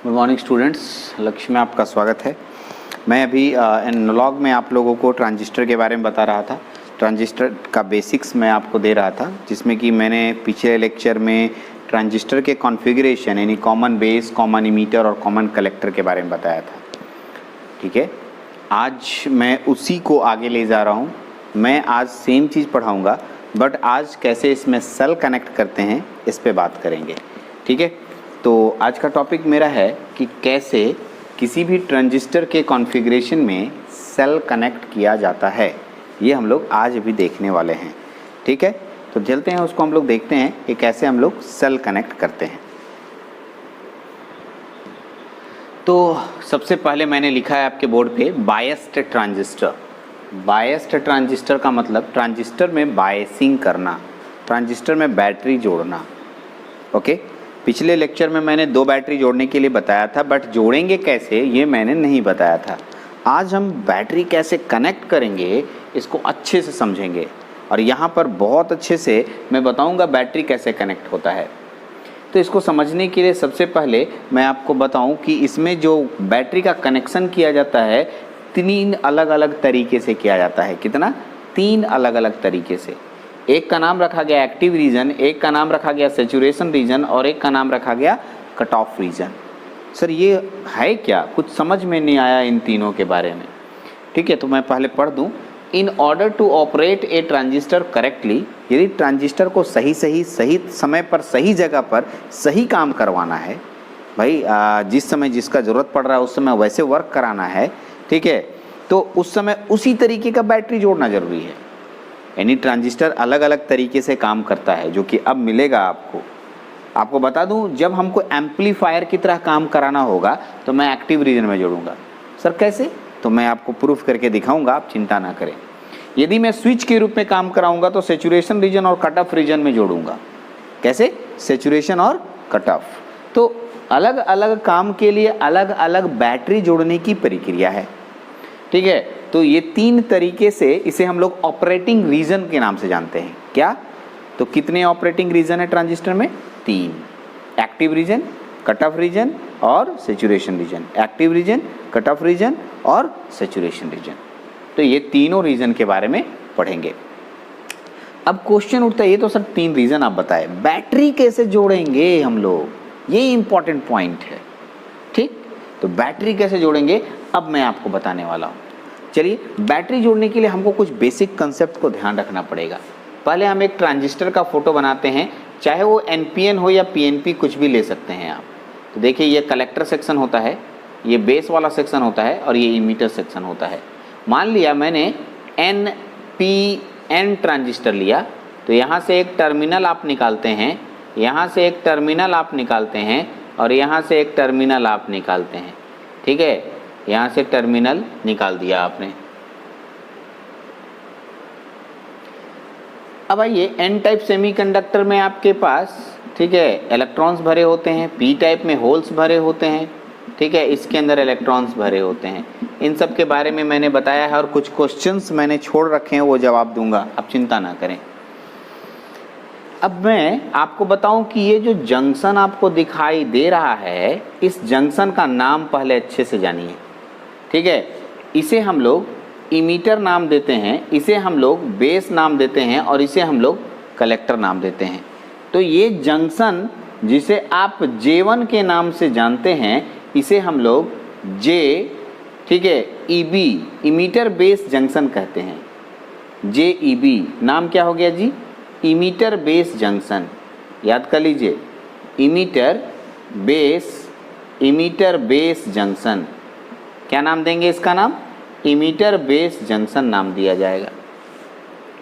Good morning students, लक्ष्य में आपका स्वागत है। मैं अभी एनालॉग में आप लोगों को ट्रांजिस्टर के बारे में बता रहा था। ट्रांजिस्टर का बेसिक्स मैं आपको दे रहा था, जिसमें कि मैंने पिछले लेक्चर में ट्रांजिस्टर के कॉन्फ़िगरेशन यानी कॉमन बेस, कॉमन इमीटर और कॉमन कलेक्टर के बारे में बताया था। ठीक है, आज मैं उसी को आगे ले जा रहा हूँ। मैं आज सेम चीज़ पढ़ाऊँगा, बट आज कैसे इसमें सेल कनेक्ट करते हैं इस पे बात करेंगे। ठीक है, तो आज का टॉपिक मेरा है कि कैसे किसी भी ट्रांजिस्टर के कॉन्फ़िगरेशन में सेल कनेक्ट किया जाता है। ये हम लोग आज भी देखने वाले हैं। ठीक है, तो चलते हैं उसको हम लोग देखते हैं कि कैसे हम लोग सेल कनेक्ट करते हैं। तो सबसे पहले मैंने लिखा है आपके बोर्ड पे बायस्ड ट्रांजिस्टर। बायस्ड ट्रांजिस्टर का मतलब ट्रांजिस्टर में बायसिंग करना, ट्रांजिस्टर में बैटरी जोड़ना। ओके, पिछले लेक्चर में मैंने 2 बैटरी जोड़ने के लिए बताया था, बट जोड़ेंगे कैसे ये मैंने नहीं बताया था। आज हम बैटरी कैसे कनेक्ट करेंगे इसको अच्छे से समझेंगे, और यहाँ पर बहुत अच्छे से मैं बताऊँगा बैटरी कैसे कनेक्ट होता है। तो इसको समझने के लिए सबसे पहले मैं आपको बताऊँ कि इसमें जो बैटरी का कनेक्शन किया जाता है 3 अलग अलग तरीके से किया जाता है। कितना? 3 अलग अलग तरीके से। एक का नाम रखा गया एक्टिव रीजन, एक का नाम रखा गया सैचुरेशन रीजन और एक का नाम रखा गया कट ऑफ रीजन। सर ये है क्या? कुछ समझ में नहीं आया इन तीनों के बारे में। ठीक है, तो मैं पहले पढ़ दूं। In order to operate a transistor correctly, यदि ट्रांजिस्टर को सही समय पर सही जगह पर सही काम करवाना है, भाई जिस समय जिसका ज़रूरत पड़ रहा है उस समय वैसे वर्क कराना है, ठीक है, तो उस समय उसी तरीके का बैटरी जोड़ना ज़रूरी है। यानी ट्रांजिस्टर अलग अलग तरीके से काम करता है, जो कि अब मिलेगा आपको बता दूं। जब हमको एम्पलीफायर की तरह काम कराना होगा तो मैं एक्टिव रीजन में जोड़ूंगा। सर कैसे? तो मैं आपको प्रूफ करके दिखाऊंगा, आप चिंता ना करें। यदि मैं स्विच के रूप में काम कराऊंगा तो सैचुरेशन रीजन और कट ऑफ रीजन में जोड़ूंगा। कैसे? सैचुरेशन और कट ऑफ। तो अलग अलग काम के लिए अलग अलग बैटरी जोड़ने की प्रक्रिया है। ठीक है, तो ये 3 तरीके से इसे हम लोग ऑपरेटिंग रीजन के नाम से जानते हैं। क्या? तो कितने ऑपरेटिंग रीजन है ट्रांजिस्टर में? 3। Active region, cut off region और saturation region. Active region, cut off region और सैचुरेशन रीजन। तो ये तीनों रीजन के बारे में पढ़ेंगे। अब क्वेश्चन उठता है, ये तो सर 3 रीजन आप बताए, बैटरी कैसे जोड़ेंगे हम लोग? ये इंपॉर्टेंट पॉइंट है। ठीक, तो बैटरी कैसे जोड़ेंगे अब मैं आपको बताने वाला हूँ। चलिए, बैटरी जोड़ने के लिए हमको कुछ बेसिक कंसेप्ट को ध्यान रखना पड़ेगा। पहले हम एक ट्रांजिस्टर का फोटो बनाते हैं, चाहे वो NPN हो या PNP, कुछ भी ले सकते हैं आप। तो देखिए, ये कलेक्टर सेक्शन होता है, ये बेस वाला सेक्शन होता है और ये इमीटर सेक्शन होता है। मान लिया मैंने NPN ट्रांजिस्टर लिया, तो यहाँ से एक टर्मिनल आप निकालते हैं, यहाँ से एक टर्मिनल आप निकालते हैं और यहाँ से एक टर्मिनल आप निकालते हैं। ठीक है, यहाँ से टर्मिनल निकाल दिया आपने। अब आइए, N टाइप सेमीकंडक्टर में आपके पास, ठीक है, इलेक्ट्रॉन्स भरे होते हैं, P टाइप में होल्स भरे होते हैं, ठीक है, इसके अंदर इलेक्ट्रॉन्स भरे होते हैं। इन सब के बारे में मैंने बताया है और कुछ क्वेश्चंस मैंने छोड़ रखे हैं, वो जवाब दूंगा, आप चिंता ना करें। अब मैं आपको बताऊं कि ये जो जंक्शन आपको दिखाई दे रहा है, इस जंक्शन का नाम पहले अच्छे से जानिए। ठीक है, इसे हम लोग इमीटर नाम देते हैं, इसे हम लोग बेस नाम देते हैं और इसे हम लोग कलेक्टर नाम देते हैं। तो ये जंक्शन जिसे आप J1 के नाम से जानते हैं, इसे हम लोग J, ठीक है, EB, इमीटर बेस जंक्शन कहते हैं। JEB नाम क्या हो गया जी? Emitter base junction. याद कर लीजिए, इमीटर बेस जंक्शन। क्या नाम देंगे इसका नाम? इमीटर बेस जंक्शन नाम दिया जाएगा।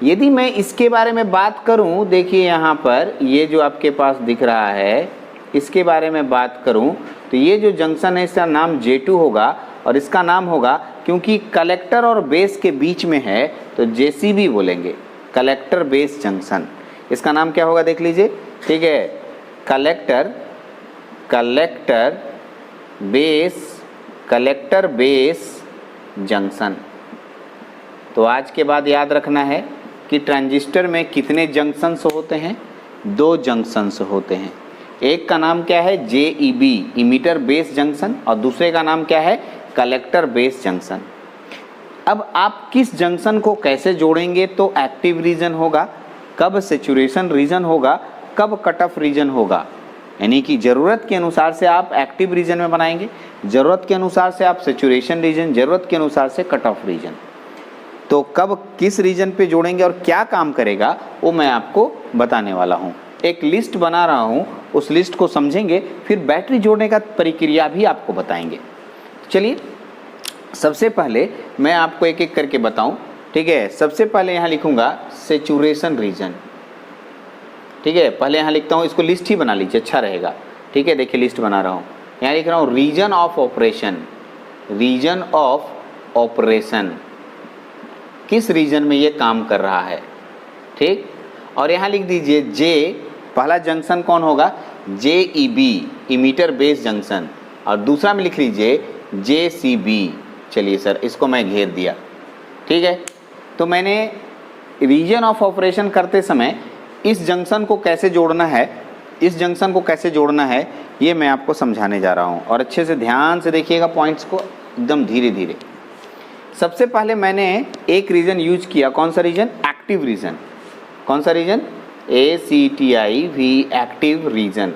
यदि मैं इसके बारे में बात करूं, देखिए यहाँ पर ये जो आपके पास दिख रहा है, इसके बारे में बात करूं तो ये जो जंक्शन है इसका नाम J2 होगा और इसका नाम होगा, क्योंकि कलेक्टर और बेस के बीच में है तो JCB बोलेंगे, कलेक्टर बेस जंक्शन। इसका नाम क्या होगा देख लीजिए। ठीक है, कलेक्टर बेस जंक्शन। तो आज के बाद याद रखना है कि ट्रांजिस्टर में कितने जंक्शंस होते हैं? 2 जंक्शंस होते हैं। एक का नाम क्या है JEB, इमीटर बेस जंक्शन, और दूसरे का नाम क्या है कलेक्टर बेस जंक्शन। अब आप किस जंक्शन को कैसे जोड़ेंगे, तो एक्टिव रीजन होगा, कब सेचुरेशन रीजन होगा, कब कट ऑफ रीजन होगा, यानी कि ज़रूरत के अनुसार से आप एक्टिव रीजन में बनाएंगे, ज़रूरत के अनुसार से आप सेचुरेशन रीजन, ज़रूरत के अनुसार से कट ऑफ रीजन। तो कब किस रीजन पे जोड़ेंगे और क्या काम करेगा वो मैं आपको बताने वाला हूँ। एक लिस्ट बना रहा हूँ, उस लिस्ट को समझेंगे, फिर बैटरी जोड़ने का प्रक्रिया भी आपको बताएंगे। चलिए सबसे पहले मैं आपको एक एक करके बताऊँ, ठीक है। सबसे पहले यहाँ लिखूँगा सेचुरेशन रीजन, ठीक है। पहले यहाँ लिखता हूँ, इसको लिस्ट ही बना लीजिए, अच्छा रहेगा, ठीक है। देखिए लिस्ट बना रहा हूँ, यहाँ लिख रहा हूँ region of operation, region of operation, किस रीजन में ये काम कर रहा है, ठीक। और यहाँ लिख दीजिए जे, पहला जंक्शन कौन होगा JEB, इमीटर बेस जंक्शन, और दूसरा में लिख लीजिए JCB। चलिए सर इसको मैं घेर दिया, ठीक है। तो मैंने रीजन ऑफ ऑपरेशन करते समय इस जंक्शन को कैसे जोड़ना है, इस जंक्शन को कैसे जोड़ना है, ये मैं आपको समझाने जा रहा हूँ, और अच्छे से ध्यान से देखिएगा पॉइंट्स को, एकदम धीरे धीरे। सबसे पहले मैंने एक रीजन यूज किया, कौन सा रीजन, एक्टिव रीजन। कौन सा रीजन, ACTIV, एक्टिव रीजन।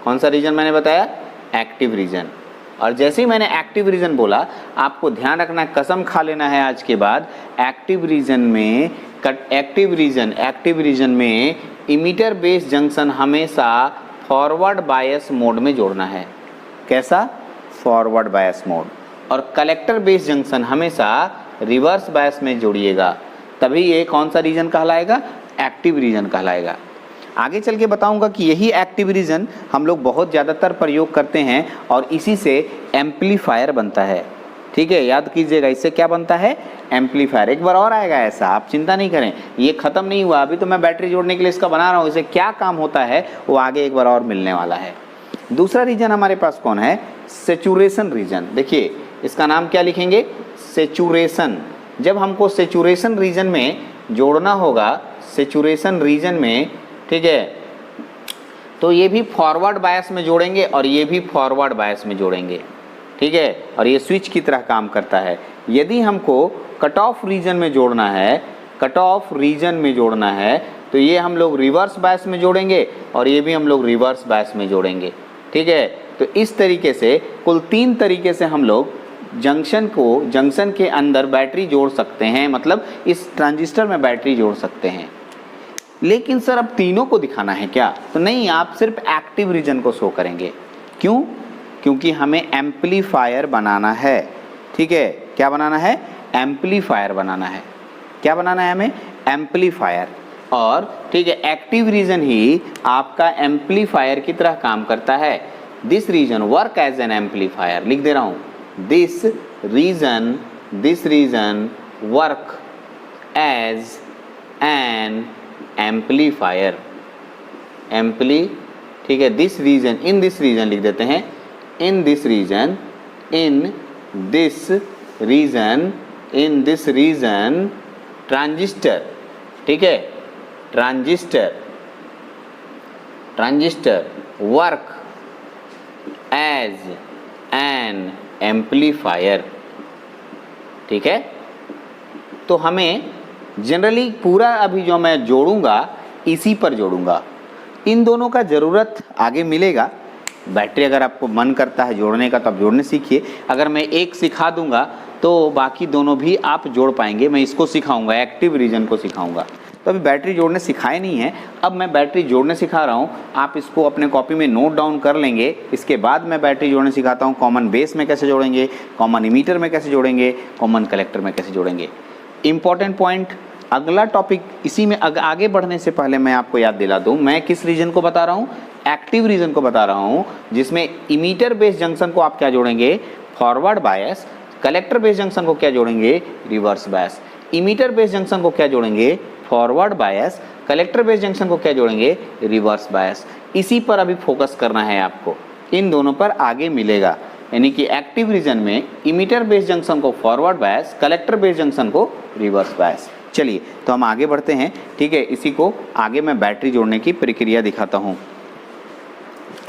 कौन सा रीजन मैंने बताया, एक्टिव रीजन। और जैसे ही मैंने एक्टिव रीजन बोला, आपको ध्यान रखना, कसम खा लेना है आज के बाद, एक्टिव रीजन में एक्टिव रीजन में इमीटर बेस जंक्शन हमेशा फॉरवर्ड बायस मोड में जोड़ना है। कैसा, फॉरवर्ड बायस मोड। और कलेक्टर बेस जंक्शन हमेशा रिवर्स बायस में जोड़िएगा, तभी ये कौन सा रीजन कहलाएगा, एक्टिव रीजन कहलाएगा। आगे चल के बताऊंगा कि यही एक्टिव रीजन हम लोग बहुत ज़्यादातर प्रयोग करते हैं, और इसी से एम्पलीफायर बनता है, ठीक है। याद कीजिएगा, इससे क्या बनता है, एम्पलीफायर। एक बार और आएगा ऐसा, आप चिंता नहीं करें, ये ख़त्म नहीं हुआ, अभी तो मैं बैटरी जोड़ने के लिए इसका बना रहा हूँ, इसे क्या काम होता है वो आगे एक बार और मिलने वाला है। दूसरा रीजन हमारे पास कौन है, सेचुरेशन रीजन। देखिए इसका नाम क्या लिखेंगे, सेचुरेशन। जब हमको सेचुरेशन रीजन में जोड़ना होगा, सेचुरेशन रीजन में, ठीक है, तो ये भी फॉरवर्ड बायस में जोड़ेंगे और ये भी फॉरवर्ड बायस में जोड़ेंगे, ठीक है। और ये स्विच की तरह काम करता है। यदि हमको कट ऑफ रीजन में जोड़ना है, कट ऑफ रीजन में जोड़ना है, तो ये हम लोग रिवर्स बायस में जोड़ेंगे और ये भी हम लोग रिवर्स बायस में जोड़ेंगे, ठीक है। तो इस तरीके से कुल 3 तरीके से हम लोग जंक्शन के अंदर बैटरी जोड़ सकते हैं, मतलब इस ट्रांजिस्टर में बैटरी जोड़ सकते हैं। लेकिन सर अब तीनों को दिखाना है क्या, तो नहीं, आप सिर्फ एक्टिव रीजन को शो करेंगे। क्यों, क्योंकि हमें एम्पलीफायर बनाना है, ठीक है। क्या बनाना है, एम्पलीफायर बनाना है। क्या बनाना है हमें, एम्पलीफायर। और ठीक है, एक्टिव रीजन ही आपका एम्पलीफायर की तरह काम करता है। This region work as an amplifier, लिख दे रहा हूँ, this region work as an amplifier, ठीक है। This region, in this region लिख देते हैं, इन दिस रीजन ट्रांजिस्टर, ठीक है, transistor work as an amplifier, ठीक है। तो हमें जनरली पूरा अभी जो मैं जोड़ूंगा इसी पर जोड़ूंगा, इन दोनों का ज़रूरत आगे मिलेगा। बैटरी अगर आपको मन करता है जोड़ने का तो आप जोड़ने सीखिए, अगर मैं एक सिखा दूंगा तो बाकी दोनों भी आप जोड़ पाएंगे। मैं इसको सिखाऊंगा, एक्टिव रीजन को सिखाऊंगा। तो अभी बैटरी जोड़ने सिखाए नहीं है, अब मैं बैटरी जोड़ने सिखा रहा हूँ, आप इसको अपने कॉपी में नोट डाउन कर लेंगे। इसके बाद मैं बैटरी जोड़ने सिखाता हूँ, कॉमन बेस में कैसे जोड़ेंगे, कॉमन इमीटर में कैसे जोड़ेंगे, कॉमन कलेक्टर में कैसे जोड़ेंगे। इंपॉर्टेंट पॉइंट, अगला टॉपिक, इसी में आगे बढ़ने से पहले मैं आपको याद दिला दूं, मैं किस रीजन को बता रहा हूं, एक्टिव रीजन को बता रहा हूं, जिसमें इमीटर बेस जंक्शन को आप क्या जोड़ेंगे, forward bias. Collector base junction को क्या जोड़ेंगे, reverse bias. Emitter base junction को क्या जोड़ेंगे, forward bias. Collector base junction को क्या जोड़ेंगे, रिवर्स बायस। इसी पर अभी फोकस करना है आपको, इन दोनों पर आगे मिलेगा। यानी कि एक्टिव रीजन में इमीटर बेस जंक्शन को forward bias, collector base junction को रिवर्स बायस। चलिए तो हम आगे बढ़ते हैं, ठीक है। इसी को आगे मैं बैटरी जोड़ने की प्रक्रिया दिखाता हूँ।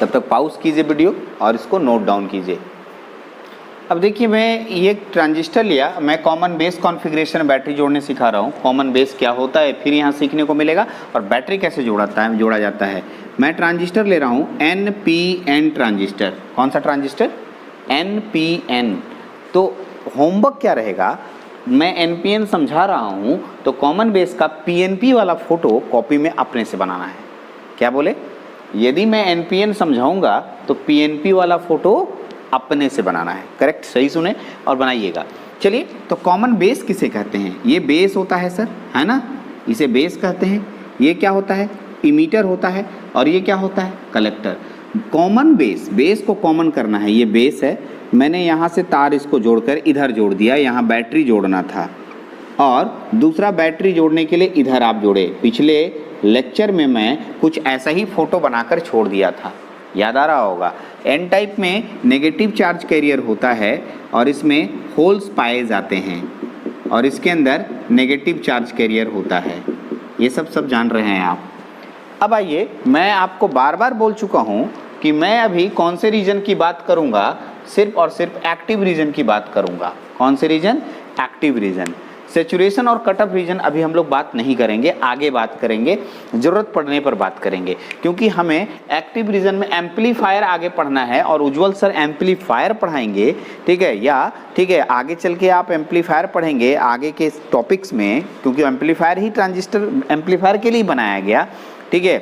तब तक पॉज कीजिए वीडियो और इसको नोट डाउन कीजिए। अब देखिए मैं ये ट्रांजिस्टर लिया, मैं कॉमन बेस कॉन्फ़िगरेशन बैटरी जोड़ने सिखा रहा हूँ। कॉमन बेस क्या होता है फिर यहाँ सीखने को मिलेगा, और बैटरी कैसे जोड़ा जाता है। मैं ट्रांजिस्टर ले रहा हूँ NPN ट्रांजिस्टर। कौन सा ट्रांजिस्टर? NPN। तो होमवर्क क्या रहेगा, मैं NPN समझा रहा हूँ तो कॉमन बेस का PNP वाला फोटो कॉपी में अपने से बनाना है। क्या बोले? यदि मैं NPN समझाऊंगा तो PNP वाला फोटो अपने से बनाना है। करेक्ट, सही सुने और बनाइएगा। चलिए, तो कॉमन बेस किसे कहते हैं? ये बेस होता है सर, है ना, इसे बेस कहते हैं। ये क्या होता है? इमीटर होता है। और ये क्या होता है? कलेक्टर। कॉमन बेस को कॉमन करना है, ये बेस है। मैंने यहाँ से तार इसको जोड़कर इधर जोड़ दिया, यहाँ बैटरी जोड़ना था, और दूसरा बैटरी जोड़ने के लिए इधर आप जोड़े। पिछले लेक्चर में मैं कुछ ऐसा ही फोटो बनाकर छोड़ दिया था, याद आ रहा होगा। एन टाइप में नेगेटिव चार्ज कैरियर होता है और इसमें होल्स पाए जाते हैं, और इसके अंदर नेगेटिव चार्ज कैरियर होता है। ये सब जान रहे हैं आप। अब आइए, मैं आपको बार बार बोल चुका हूँ कि मैं अभी कौन से रीजन की बात करूँगा, सिर्फ और सिर्फ एक्टिव रीजन की बात करूँगा। कौन से रीजन? Active reason. सेचुरेशन और कट ऑफ रीजन अभी हम लोग बात नहीं करेंगे, आगे बात करेंगे, ज़रूरत पड़ने पर बात करेंगे, क्योंकि हमें एक्टिव रीजन में एम्पलीफायर आगे पढ़ना है और उज्ज्वल सर एम्पलीफायर पढ़ाएंगे। ठीक है, या ठीक है, आगे चल के आप एम्पलीफायर पढ़ेंगे आगे के टॉपिक्स में, क्योंकि एम्पलीफायर ही ट्रांजिस्टर एम्पलीफायर के लिए बनाया गया। ठीक है,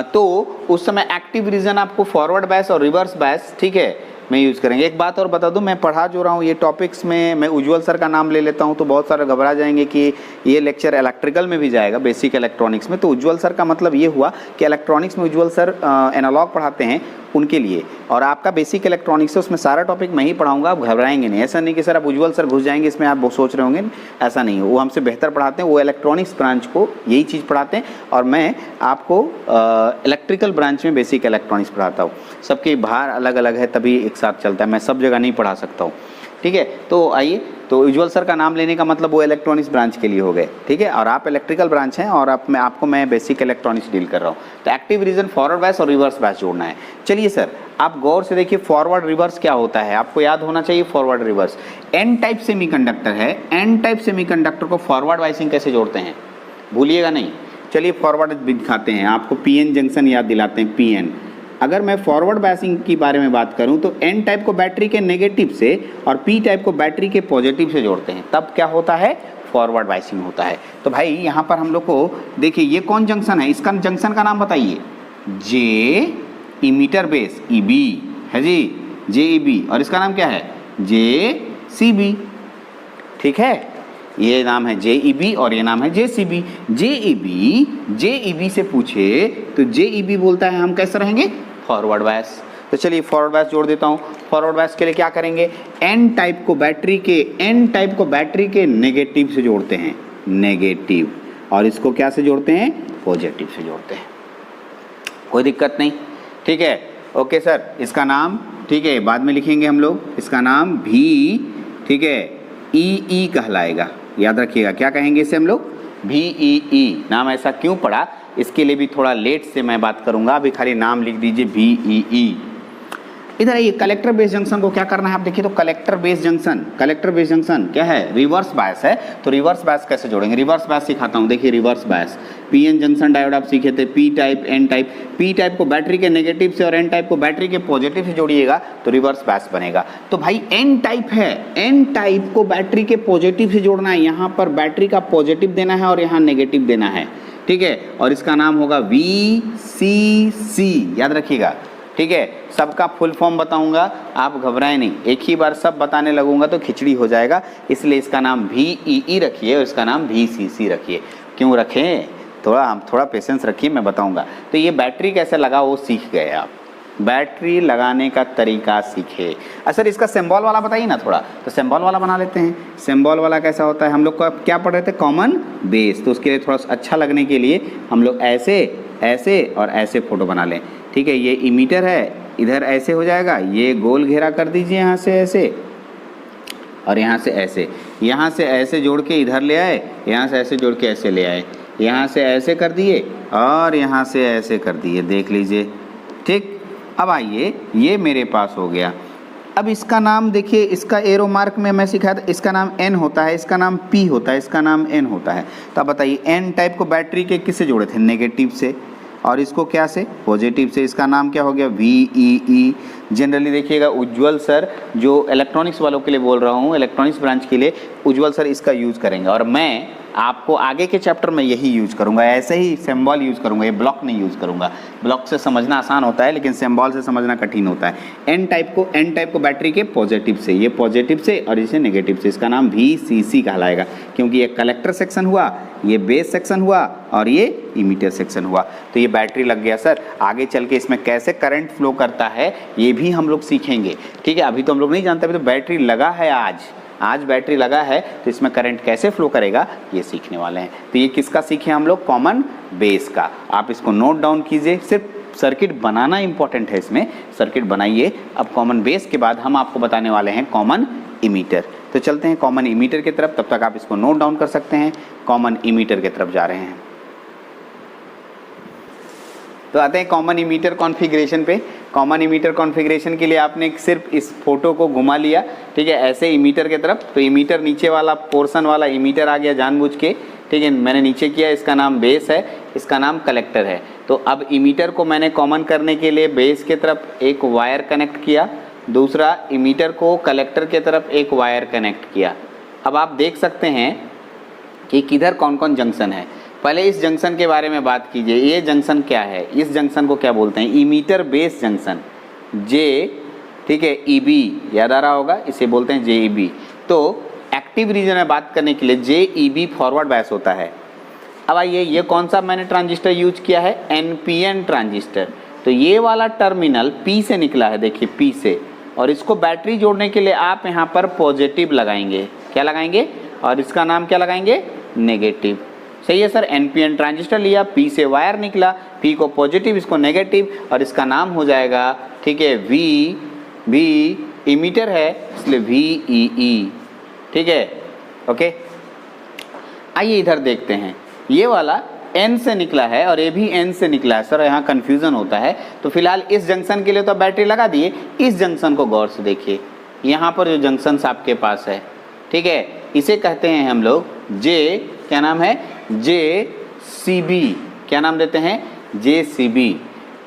तो उस समय एक्टिव रीजन आपको फॉरवर्ड बायस और रिवर्स बायस, ठीक है, मैं यूज़ करेंगे। एक बात और बता दूं, मैं पढ़ा जो रहा हूँ ये टॉपिक्स में, मैं उज्ज्वल सर का नाम ले लेता हूँ तो बहुत सारे घबरा जाएंगे कि ये लेक्चर इलेक्ट्रिकल में भी जाएगा, बेसिक इलेक्ट्रॉनिक्स में। तो उज्ज्वल सर का मतलब ये हुआ कि इलेक्ट्रॉनिक्स में उज्ज्वल सर एनालॉग पढ़ाते हैं उनके लिए, और आपका बेसिक इलेक्ट्रॉनिक्स है उसमें सारा टॉपिक मैं ही पढ़ाऊंगा। आप घबराएंगे नहीं, ऐसा नहीं कि सर आप उज्ज्वल सर घुस जाएंगे इसमें, आप वो सोच रहे होंगे, ऐसा नहीं है। वो हमसे बेहतर पढ़ाते हैं, वो इलेक्ट्रॉनिक्स ब्रांच को यही चीज़ पढ़ाते हैं, और मैं आपको इलेक्ट्रिकल ब्रांच में बेसिक इलेक्ट्रॉनिक्स पढ़ाता हूँ। सबके भार अलग अलग है तभी एक साथ चलता है, मैं सब जगह नहीं पढ़ा सकता हूँ। ठीक है, तो आइए, तो उज्ज्वल सर का नाम लेने का मतलब वो इलेक्ट्रॉनिक्स ब्रांच के लिए हो गए। ठीक है, और आप इलेक्ट्रिकल ब्रांच हैं और आपको मैं बेसिक इलेक्ट्रॉनिक्स डील कर रहा हूँ। तो एक्टिव रीजन, फॉरवर्ड बायस और रिवर्स बायस जोड़ना है। चलिए सर, आप गौर से देखिए, फॉरवर्ड रिवर्स क्या होता है आपको याद होना चाहिए। Forward reverse N type semiconductor है, एन टाइप सेमीकंडक्टर को फॉरवर्ड बायसिंग कैसे जोड़ते हैं भूलिएगा नहीं। चलिए फॉरवर्ड दिखाते हैं आपको, पीएन जंक्शन याद दिलाते हैं, पीएन। अगर मैं फॉरवर्ड बायसिंग की बारे में बात करूं तो एन टाइप को बैटरी के नेगेटिव से और पी टाइप को बैटरी के पॉजिटिव से जोड़ते हैं, तब क्या होता है? फॉरवर्ड बायसिंग होता है। तो भाई यहाँ पर हम लोग को देखिए, ये कौन जंक्शन है, इसका जंक्शन का नाम बताइए। जे इमीटर बेस, ईबी है जी, जे ईबी, और इसका नाम क्या है? जे सीबी। ठीक है, ये नाम है JEB और ये नाम है JCB। JEB से पूछे तो JEB बोलता है हम कैसे रहेंगे? Forward bias. तो चलिए फॉरवर्ड बायस जोड़ देता हूँ। फॉरवर्ड बायस के लिए क्या करेंगे? एन टाइप को बैटरी के नेगेटिव से जोड़ते हैं, नेगेटिव, और इसको क्या से जोड़ते हैं? पॉजिटिव से जोड़ते हैं। कोई दिक्कत नहीं, ठीक है, ओके सर। इसका नाम, ठीक है, बाद में लिखेंगे हम लोग, इसका नाम भी, ठीक है, EE कहलाएगा। याद रखिएगा, क्या कहेंगे इसे हम लोग? VEE। नाम ऐसा क्यों पड़ा इसके लिए भी थोड़ा लेट से मैं बात करूंगा, अभी खाली नाम लिख दीजिए VEE। इधर आइए, कलेक्टर बेस जंक्शन को क्या करना है आप देखिए। तो कलेक्टर बेस जंक्शन क्या है? रिवर्स बायस है। तो रिवर्स बायस कैसे जोड़ेंगे? रिवर्स बायस सिखाता हूँ, देखिए reverse bias. PN junction diode आप सीखे थे, P type, N type. P type को बैटरी के नेगेटिव से और एन टाइप को बैटरी के पॉजिटिव से जोड़िएगा तो रिवर्स बायस बनेगा। तो भाई एन टाइप है, एन टाइप को बैटरी के पॉजिटिव से जोड़ना है, यहाँ पर बैटरी का पॉजिटिव देना है और यहाँ नेगेटिव देना है, ठीक है, और इसका नाम होगा VCC, याद रखिएगा, ठीक है। सबका फुल फॉर्म बताऊंगा, आप घबराएं नहीं, एक ही बार सब बताने लगूंगा तो खिचड़ी हो जाएगा, इसलिए इसका नाम VEE रखिए और इसका नाम VCC रखिए। क्यों रखें? थोड़ा पेशेंस रखिए, मैं बताऊंगा। तो ये बैटरी कैसे लगा वो सीख गए आप, बैटरी लगाने का तरीका सीखे। सर इसका सिंबल वाला बताइए ना थोड़ा, तो सिंबल वाला बना लेते हैं। सिंबल वाला कैसा होता है? हम लोग को क्या पढ़ रहे थे? Common base. तो उसके लिए थोड़ा अच्छा लगने के लिए हम लोग ऐसे ऐसे और ऐसे फोटो बना लें, ठीक है। ये इमीटर है, इधर ऐसे हो जाएगा, ये गोल घेरा कर दीजिए यहाँ से ऐसे और यहाँ से ऐसे, यहाँ से ऐसे जोड़ के इधर ले आए, यहाँ से ऐसे जोड़ के ऐसे ले आए, यहाँ से ऐसे कर दिए और यहाँ से ऐसे कर दिए, देख लीजिए अब आइए, ये मेरे पास हो गया। अब इसका नाम देखिए, इसका एरो मार्क में मैं सिखाया था, इसका नाम N होता है, इसका नाम P होता है, इसका नाम N होता है। तो अब बताइए N टाइप को बैटरी के किससे जोड़े थे? नेगेटिव से, और इसको क्या से? पॉजिटिव से। इसका नाम क्या हो गया? VEE। जनरली देखिएगा उज्ज्वल सर, जो इलेक्ट्रॉनिक्स वालों के लिए बोल रहा हूँ, इलेक्ट्रॉनिक्स ब्रांच के लिए उज्ज्वल सर इसका यूज़ करेंगे, और मैं आपको आगे के चैप्टर में यही यूज़ करूँगा, ऐसे ही सिंबल यूज़ करूँगा, ये ब्लॉक नहीं यूज़ करूँगा। ब्लॉक से समझना आसान होता है, लेकिन सिंबल से समझना कठिन होता है। N टाइप को बैटरी के पॉजिटिव से, ये पॉजिटिव से और इसे नेगेटिव से, इसका नाम VCC कहलाएगा, क्योंकि ये कलेक्टर सेक्शन हुआ, ये बेस सेक्शन हुआ और ये इमीटर सेक्शन हुआ। तो ये बैटरी लग गया सर। आगे चल के इसमें कैसे करंट फ्लो करता है ये भी हम लोग सीखेंगे, ठीक है। अभी तो हम लोग नहीं जानते, अभी तो बैटरी लगा है, आज बैटरी लगा है, तो इसमें करंट कैसे फ्लो करेगा ये सीखने वाले हैं। तो ये किसका सीखे हम लोग? कॉमन बेस का। आप इसको नोट डाउन कीजिए, सिर्फ सर्किट बनाना इंपॉर्टेंट है, इसमें सर्किट बनाइए। अब कॉमन बेस के बाद हम आपको बताने वाले हैं कॉमन इमीटर। तो चलते हैं कॉमन इमीटर की तरफ, तब तक आप इसको नोट डाउन कर सकते हैं। कॉमन इमीटर की तरफ जा रहे हैं, तो आते हैं कॉमन इमीटर कॉन्फ़िगरेशन पे। कॉमन इमीटर कॉन्फ़िगरेशन के लिए आपने सिर्फ इस फोटो को घुमा लिया, ठीक है, ऐसे इमीटर की तरफ। तो इमीटर नीचे वाला पोर्शन वाला इमीटर आ गया जानबूझ के, ठीक है, मैंने नीचे किया। इसका नाम बेस है, इसका नाम कलेक्टर है। तो अब इमीटर को मैंने कॉमन करने के लिए बेस के तरफ एक वायर कनेक्ट किया, दूसरा इमीटर को कलेक्टर के तरफ एक वायर कनेक्ट किया। अब आप देख सकते हैं कि किधर कौन कौन जंक्शन है। पहले इस जंक्शन के बारे में बात कीजिए। ये जंक्शन क्या है? इस जंक्शन को क्या बोलते हैं? इमीटर बेस जंक्शन, जे, ठीक है, EB याद आ रहा होगा, इसे बोलते हैं JEB। तो एक्टिव रीजन में बात करने के लिए JEB फॉरवर्ड बायस होता है। अब आइए, ये कौन सा मैंने ट्रांजिस्टर यूज किया है? NPN transistor. तो ये वाला टर्मिनल P से निकला है, देखिए P से, और इसको बैटरी जोड़ने के लिए आप यहाँ पर पॉजिटिव लगाएंगे। क्या लगाएंगे? और इसका नाम क्या लगाएंगे? नेगेटिव। सही है सर। NPN ट्रांजिस्टर लिया, P से वायर निकला, P को पॉजिटिव, इसको नेगेटिव, और इसका नाम हो जाएगा, ठीक है, V इमीटर है इसलिए VEE, ठीक है, ओके। आइए इधर देखते हैं, ये वाला N से निकला है और ये भी N से निकला है। सर यहाँ कन्फ्यूज़न होता है, तो फिलहाल इस जंक्शन के लिए तो बैटरी लगा दिए। इस जंक्शन को गौर से देखिए, यहाँ पर जो जंक्शन आपके पास है, ठीक है, इसे कहते हैं हम लोग क्या नाम है? JCB। क्या नाम देते हैं? JCB।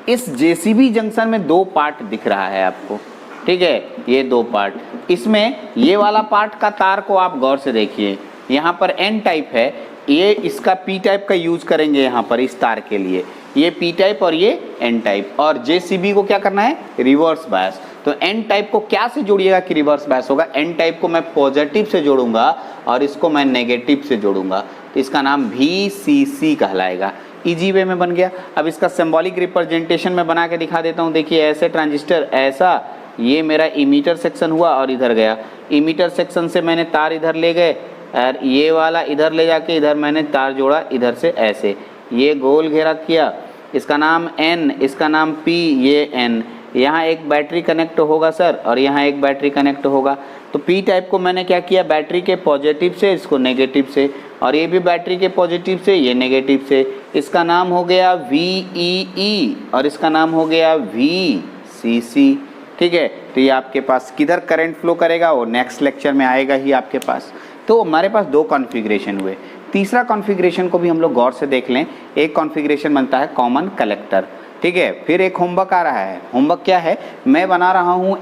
इस JCB जंक्शन में दो पार्ट दिख रहा है आपको, ठीक है, ये दो पार्ट। इसमें ये वाला पार्ट का तार को आप गौर से देखिए, यहाँ पर N टाइप है, ये इसका P टाइप का यूज करेंगे यहाँ पर इस तार के लिए, ये P टाइप और ये N टाइप। और JCB को क्या करना है? Reverse bias. तो N टाइप को क्या से जोड़िएगा कि रिवर्स बायस होगा? N टाइप को मैं पॉजिटिव से जोड़ूंगा और इसको मैं नेगेटिव से जोड़ूंगा, तो इसका नाम VCC कहलाएगा। इजी वे में बन गया। अब इसका सिंबॉलिक रिप्रेजेंटेशन में बना के दिखा देता हूँ। देखिए ऐसे ट्रांजिस्टर, ऐसा, ये मेरा इमीटर सेक्शन हुआ और इधर गया। इमीटर सेक्शन से मैंने तार इधर ले गए और ये वाला इधर ले जाके इधर मैंने तार जोड़ा, इधर से ऐसे, ये गोल घेरा किया, इसका नाम N, इसका नाम P, ये N। यहाँ एक बैटरी कनेक्ट होगा सर और यहाँ एक बैटरी कनेक्ट होगा। तो P टाइप को मैंने क्या किया? बैटरी के पॉजिटिव से इसको नेगेटिव से, और ये भी बैटरी के पॉजिटिव से ये नेगेटिव से। इसका नाम हो गया VEE और इसका नाम हो गया VCC, ठीक है। तो ये आपके पास किधर करंट फ्लो करेगा वो नेक्स्ट लेक्चर में आएगा ही आपके पास। तो हमारे पास दो कॉन्फ़िगरेशन हुए। तीसरा कॉन्फ़िगरेशन को भी हम लोग गौर से देख लें। एक कॉन्फ़िगरेशन बनता है कॉमन कलेक्टर, ठीक है। फिर एक होमवर्क आ रहा है। होमवर्क क्या है? मैं बना रहा हूँ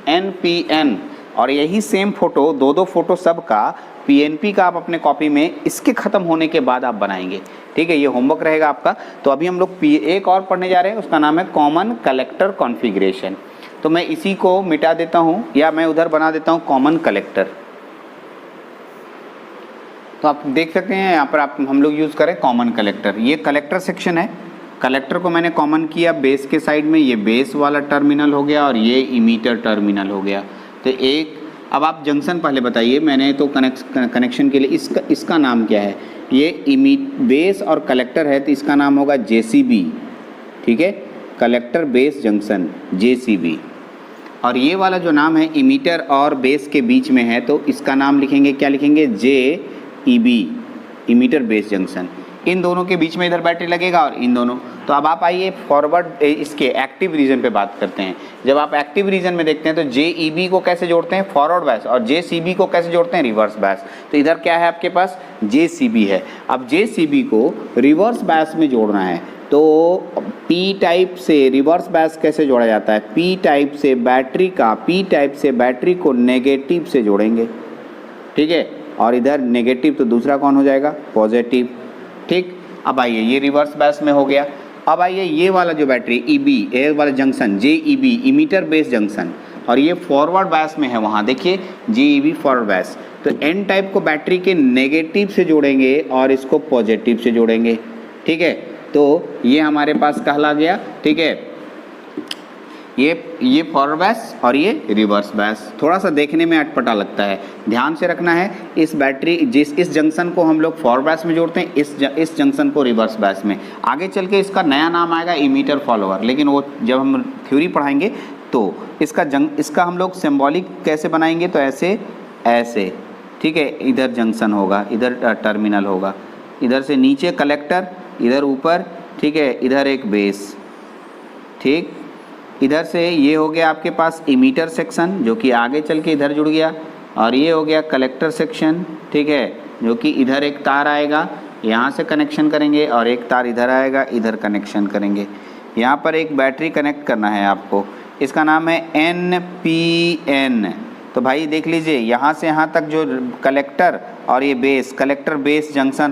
NPN, और यही सेम फोटो, दो फोटो सबका PNP का आप अपने कॉपी में इसके ख़त्म होने के बाद आप बनाएंगे, ठीक है। ये होमवर्क रहेगा आपका। तो अभी हम लोग एक और पढ़ने जा रहे हैं, उसका नाम है कॉमन कलेक्टर कॉन्फ़िगरेशन। तो मैं इसी को मिटा देता हूँ या मैं उधर बना देता हूँ कॉमन कलेक्टर। तो आप देख सकते हैं यहाँ पर हम लोग यूज़ करें कॉमन कलेक्टर। ये कलेक्टर सेक्शन है, कलेक्टर को मैंने कॉमन किया बेस के साइड में, ये बेस वाला टर्मिनल हो गया और ये इमीटर टर्मिनल हो गया। तो एक, अब आप जंक्शन पहले बताइए, मैंने तो कनेक्शन के लिए इसका नाम क्या है? ये बेस और कलेक्टर है तो इसका नाम होगा JCB, ठीक है, कलेक्टर बेस जंक्शन JCB। और ये वाला जो नाम है इमीटर और बेस के बीच में है तो इसका नाम लिखेंगे, क्या लिखेंगे? JEB, emitter base junction. इन दोनों के बीच में इधर बैटरी लगेगा और इन दोनों। तो अब आप आइए फॉरवर्ड इसके एक्टिव रीजन पे बात करते हैं। जब आप एक्टिव रीजन में देखते हैं तो JEB को कैसे जोड़ते हैं, फॉरवर्ड बायस, और JCB को कैसे जोड़ते हैं, रिवर्स बायस। तो इधर क्या है आपके पास, JCB है। अब JCB को रिवर्स बायस में जोड़ना है तो P टाइप से रिवर्स बायस कैसे जोड़ा जाता है, P टाइप से बैटरी को नेगेटिव से जोड़ेंगे, ठीक है, और इधर नेगेटिव तो दूसरा कौन हो जाएगा, पॉजिटिव, ठीक। अब आइए ये रिवर्स बायस में हो गया। अब आइए ये वाला जो बैटरी EB, ये वाला junction JEB, emitter base junction, और ये फॉरवर्ड बायस में है, वहाँ देखिए JEB फॉरवर्ड बायस। तो N टाइप को बैटरी के नेगेटिव से जोड़ेंगे और इसको पॉजिटिव से जोड़ेंगे, ठीक है। तो ये हमारे पास कहला गया, ठीक है, ये फॉरवर्ड बायस और ये रिवर्स बायस। थोड़ा सा देखने में अटपटा लगता है, ध्यान से रखना है। इस बैटरी इस जंक्शन को हम लोग फॉरवर्ड बायस में जोड़ते हैं, इस जंक्शन को रिवर्स बायस में। आगे चल के इसका नया नाम आएगा इमीटर फॉलोअर, लेकिन वो जब हम थ्योरी पढ़ाएंगे तो इसका हम लोग सिंबॉलिक कैसे बनाएंगे, तो ऐसे, ठीक है। इधर जंक्शन होगा, इधर टर्मिनल होगा, इधर से नीचे कलेक्टर, इधर ऊपर, ठीक है, इधर एक बेस, ठीक। इधर से ये हो गया आपके पास इमीटर सेक्शन जो कि आगे चल के इधर जुड़ गया, और ये हो गया कलेक्टर सेक्शन, ठीक है, जो कि इधर एक तार आएगा, यहाँ से कनेक्शन करेंगे, और एक तार इधर आएगा, इधर कनेक्शन करेंगे। यहाँ पर एक बैटरी कनेक्ट करना है आपको, इसका नाम है NPN। तो भाई देख लीजिए यहाँ से यहाँ तक जो कलेक्टर और ये बेस, कलेक्टर बेस जंक्शन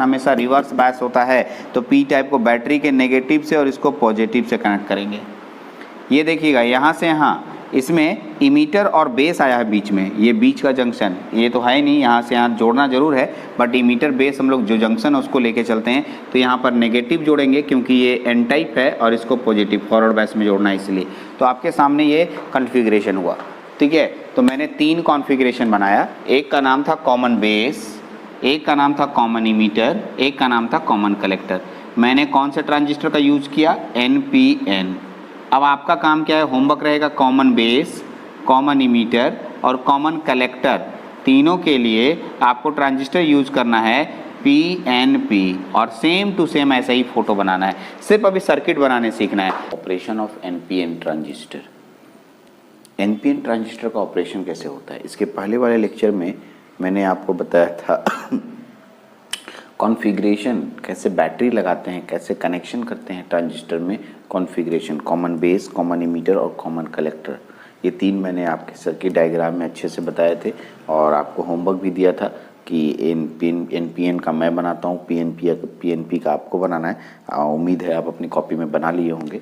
हमेशा रिवर्स बायस होता है। तो P टाइप को बैटरी के नेगेटिव से और इसको पॉजिटिव से कनेक्ट करेंगे। ये देखिएगा यहाँ से यहाँ इसमें इमीटर और बेस आया है बीच में, ये बीच का जंक्शन ये तो है नहीं, यहाँ से यहाँ जोड़ना जरूर है, बट इमीटर बेस हम लोग जो जंक्शन है उसको लेके चलते हैं। तो यहाँ पर नेगेटिव जोड़ेंगे क्योंकि ये N टाइप है, और इसको पॉजिटिव फॉरवर्ड बायस में जोड़ना है इसलिए। तो आपके सामने ये कॉन्फ़िगरेशन हुआ, ठीक है। तो मैंने 3 कॉन्फ़िगरेशन बनाया, एक का नाम था कॉमन बेस, एक का नाम था कॉमन इमीटर, एक का नाम था कॉमन कलेक्टर। मैंने कौन से ट्रांजिस्टर का यूज किया, NPN। अब आपका काम क्या है, होमवर्क रहेगा कॉमन बेस, कॉमन इमीटर और कॉमन कलेक्टर, तीनों के लिए आपको ट्रांजिस्टर यूज करना है PNP, और सेम टू सेम ऐसा ही फोटो बनाना है, सिर्फ अभी सर्किट बनाने सीखना है। Operation of NPN transistor. NPN transistor का ऑपरेशन कैसे होता है, इसके पहले वाले लेक्चर में मैंने आपको बताया था कॉन्फ़िगरेशन, कैसे बैटरी लगाते हैं, कैसे कनेक्शन करते हैं ट्रांजिस्टर में, configuration, common base, common emitter और कॉमन कलेक्टर। ये 3 मैंने आपके सर्किट डायग्राम में अच्छे से बताए थे, और आपको होमवर्क भी दिया था कि NPN का मैं बनाता हूँ, PNP का आपको बनाना है। उम्मीद है आप अपनी कॉपी में बना लिए होंगे।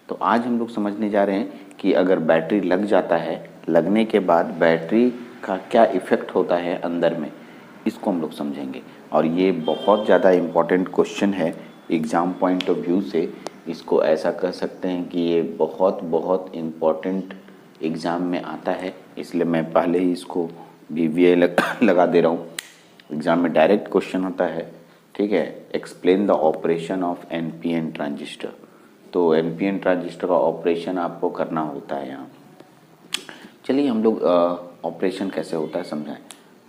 तो आज हम लोग समझने जा रहे हैं कि अगर बैटरी लग जाता है, लगने के बाद बैटरी का क्या इफ़ेक्ट होता है अंदर में, इसको हम लोग समझेंगे। और ये बहुत ज़्यादा इम्पॉर्टेंट क्वेश्चन है एग्ज़ाम पॉइंट ऑफ व्यू से, इसको ऐसा कह सकते हैं कि ये बहुत इम्पॉर्टेंट एग्ज़ाम में आता है, इसलिए मैं पहले ही इसको BVA लगा दे रहा हूँ। एग्ज़ाम में डायरेक्ट क्वेश्चन होता है, ठीक है, explain the operation of NPN transistor. तो NPN ट्रांजिस्टर का ऑपरेशन आपको करना होता है यहाँ। चलिए हम लोग ऑपरेशन कैसे होता है समझाएं।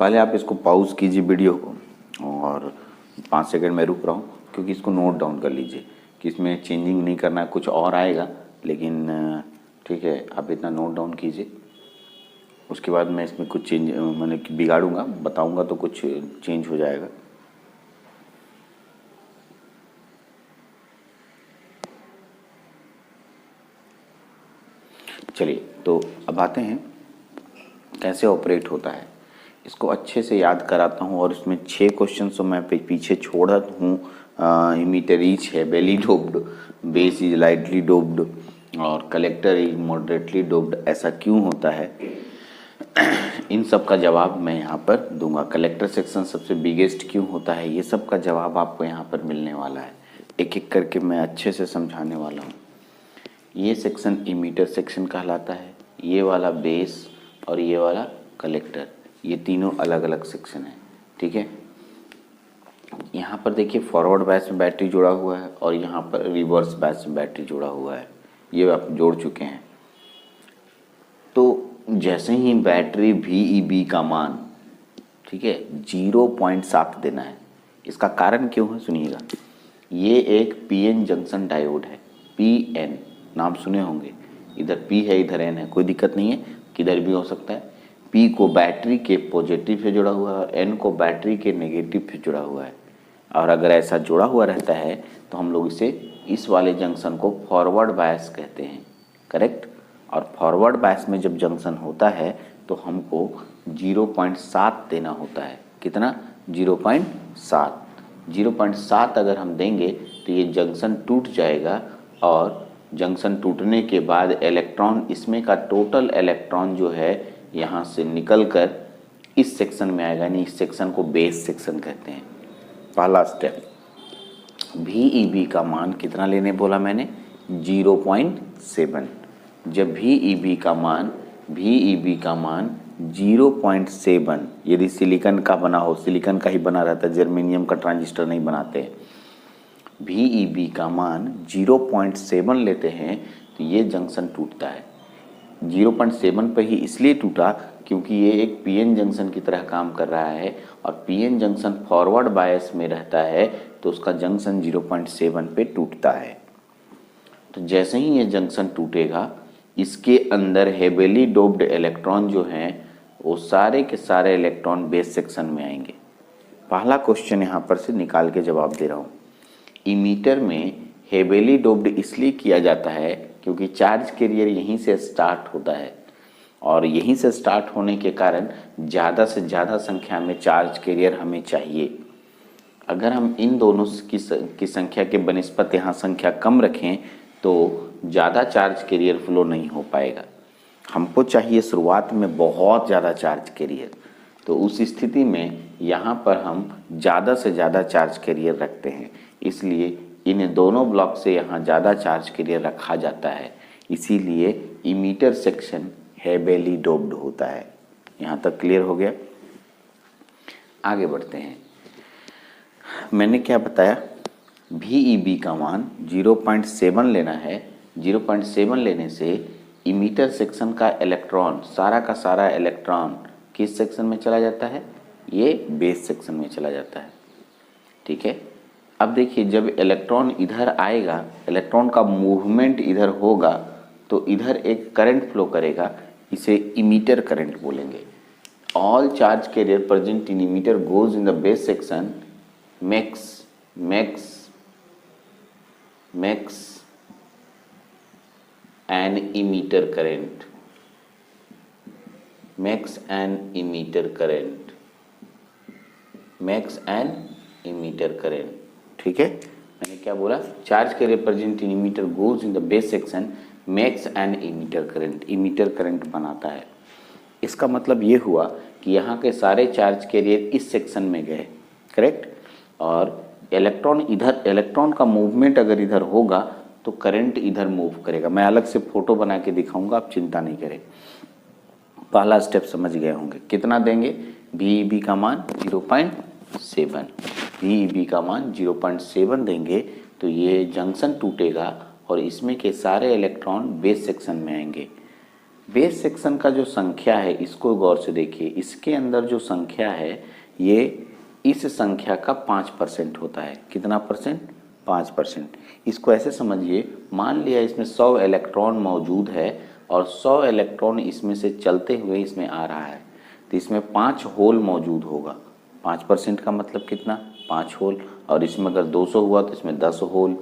पहले आप इसको पॉज कीजिए वीडियो को, और 5 सेकंड में रुक रहा हूँ, क्योंकि इसको नोट डाउन कर लीजिए कि इसमें चेंजिंग नहीं करना है, कुछ और आएगा, लेकिन ठीक है आप इतना नोट डाउन कीजिए। उसके बाद मैं इसमें कुछ चेंज मैंने बिगाड़ूंगा, बताऊंगा तो कुछ चेंज हो जाएगा। चलिए तो अब आते हैं कैसे ऑपरेट होता है, इसको अच्छे से याद कराता हूँ। और इसमें 6 क्वेश्चन तो मैं पीछे छोड़ा हूँ। इमीटर ईच है heavily doped, base is lightly doped, और कलेक्टर इज मॉडरेटली डोप्ड। ऐसा क्यों होता है, इन सब का जवाब मैं यहाँ पर दूंगा। कलेक्टर सेक्शन सबसे बिगेस्ट क्यों होता है, ये सब का जवाब आपको यहाँ पर मिलने वाला है। एक एक करके मैं अच्छे से समझाने वाला हूँ। ये सेक्शन इमीटर सेक्शन कहलाता है, ये वाला बेस और ये वाला कलेक्टर, ये तीनों अलग अलग सेक्शन है, ठीक है। यहाँ पर देखिए फॉरवर्ड बायस में बैटरी जुड़ा हुआ है, और यहाँ पर रिवर्स बायस में बैटरी जुड़ा हुआ है, ये आप जोड़ चुके हैं। तो जैसे ही बैटरी VEB का मान, ठीक है, 0.7 देना है, इसका कारण क्यों है सुनिएगा। ये एक पीएन जंक्शन डायोड है, पीएन नाम सुने होंगे, इधर पी है इधर एन है, कोई दिक्कत नहीं है, किधर भी हो सकता है। पी को बैटरी के पॉजिटिव से जुड़ा हुआ है और एन को बैटरी के नेगेटिव से जुड़ा हुआ है। और अगर ऐसा जुड़ा हुआ रहता है तो हम लोग इसे इस वाले जंक्शन को फॉरवर्ड बायस कहते हैं, करेक्ट। और फॉरवर्ड बायस में जब जंक्शन होता है तो हमको 0.7 देना होता है। कितना? 0.7। 0.7 अगर हम देंगे तो ये जंक्शन टूट जाएगा और जंक्शन टूटने के बाद इलेक्ट्रॉन, इसमें का टोटल इलेक्ट्रॉन जो है यहाँ से निकलकर इस सेक्शन में आएगा, यानी इस सेक्शन को बेस सेक्शन कहते हैं। पहला स्टेप, VEB का मान कितना लेने बोला मैंने? 0.7। जब VEB का मान 0.7, यदि सिलिकॉन का बना हो, सिलिकॉन का ही बना रहता है, जर्मेनियम का ट्रांजिस्टर नहीं बनाते हैं, VEB का मान 0.7 लेते हैं तो ये जंक्शन टूटता है। 0.7 पे ही इसलिए टूटा क्योंकि ये एक पीएन जंक्शन की तरह काम कर रहा है और पीएन जंक्शन फॉरवर्ड बायस में रहता है तो उसका जंक्शन 0.7 पे टूटता है। तो जैसे ही ये जंक्शन टूटेगा, इसके अंदर हेवीली डोप्ड इलेक्ट्रॉन जो हैं वो सारे के सारे इलेक्ट्रॉन बेस सेक्शन में आएंगे। पहला क्वेश्चन यहाँ पर से निकाल के जवाब दे रहा हूँ। इमीटर में हेवीली डोप्ड इसलिए किया जाता है क्योंकि चार्ज कैरियर यहीं से स्टार्ट होता है और यहीं से स्टार्ट होने के कारण ज़्यादा से ज़्यादा संख्या में चार्ज कैरियर हमें चाहिए। अगर हम इन दोनों की संख्या के बनिस्पत यहाँ संख्या कम रखें तो ज़्यादा चार्ज कैरियर फ्लो नहीं हो पाएगा। हमको चाहिए शुरुआत में बहुत ज़्यादा चार्ज कैरियर, तो उस स्थिति में यहाँ पर हम ज़्यादा से ज़्यादा चार्ज कैरियर रखते हैं, इसलिए इन दोनों ब्लॉक से यहाँ ज़्यादा चार्ज कैरियर रखा जाता है, इसीलिए इमीटर सेक्शन हेवीली डोप्ड होता है। यहाँ तक क्लियर हो गया? आगे बढ़ते हैं। मैंने क्या बताया? VEB का मान 0.7 लेना है। 0.7 लेने से इमीटर सेक्शन का इलेक्ट्रॉन, सारा का सारा इलेक्ट्रॉन किस सेक्शन में चला जाता है? ये बेस सेक्शन में चला जाता है, ठीक है। अब देखिए, जब इलेक्ट्रॉन इधर आएगा, इलेक्ट्रॉन का मूवमेंट इधर होगा तो इधर एक करंट फ्लो करेगा, इसे इमीटर करंट बोलेंगे। All charge carrier present in emitter goes in the base section makes an emitter current, makes an emitter current, ठीक है। मैंने क्या बोला? Charge carrier present in emitter goes in the base section makes an emitter current, emitter current बनाता है। इसका मतलब ये हुआ कि यहाँ के सारे चार्ज कैरियर इस सेक्शन में गए, करेक्ट। और इलेक्ट्रॉन इधर, इलेक्ट्रॉन का मूवमेंट अगर इधर होगा तो करंट इधर मूव करेगा। मैं अलग से फोटो बना के दिखाऊंगा, आप चिंता नहीं करें। पहला स्टेप समझ गए होंगे। कितना देंगे? VEB का मान 0.7, VEB का मान 0.7 देंगे तो ये जंक्शन टूटेगा और इसमें के सारे इलेक्ट्रॉन बेस सेक्शन में आएंगे। बेस सेक्शन का जो संख्या है, इसको गौर से देखिए, इसके अंदर जो संख्या है ये इस संख्या का 5% होता है। कितना परसेंट? 5%। इसको ऐसे समझिए, मान लिया इसमें 100 इलेक्ट्रॉन मौजूद है और 100 इलेक्ट्रॉन इसमें से चलते हुए इसमें आ रहा है, तो इसमें 5 होल मौजूद होगा। 5% का मतलब कितना? 5 होल। और इसमें अगर 200 हुआ तो इसमें 10 होल,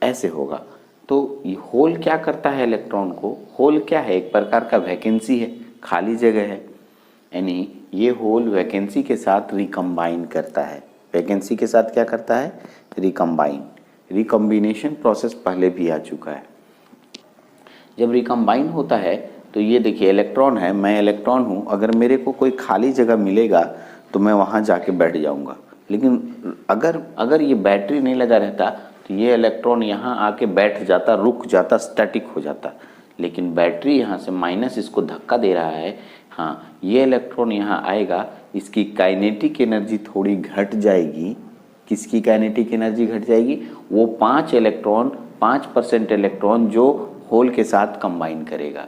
ऐसे होगा। तो ये होल क्या करता है इलेक्ट्रॉन को? होल क्या है? एक प्रकार का वैकेंसी है, खाली जगह है, यानी ये होल वैकेंसी के साथ रिकम्बाइन करता है। वैकेंसी के साथ क्या करता है? रिकम्बाइन। रिकम्बिनेशन प्रोसेस पहले भी आ चुका है। जब रिकम्बाइन होता है तो ये देखिए, इलेक्ट्रॉन है, मैं इलेक्ट्रॉन हूँ, अगर मेरे को कोई खाली जगह मिलेगा तो मैं वहाँ जाके बैठ जाऊँगा। लेकिन अगर ये बैटरी नहीं लगा रहता तो ये इलेक्ट्रॉन यहाँ आके बैठ जाता, रुक जाता, स्टैटिक हो जाता। लेकिन बैटरी यहाँ से माइनस इसको धक्का दे रहा है। हाँ, ये इलेक्ट्रॉन यहाँ आएगा, इसकी काइनेटिक एनर्जी थोड़ी घट जाएगी। किसकी काइनेटिक एनर्जी घट जाएगी? वो 5% इलेक्ट्रॉन जो होल के साथ कंबाइन करेगा।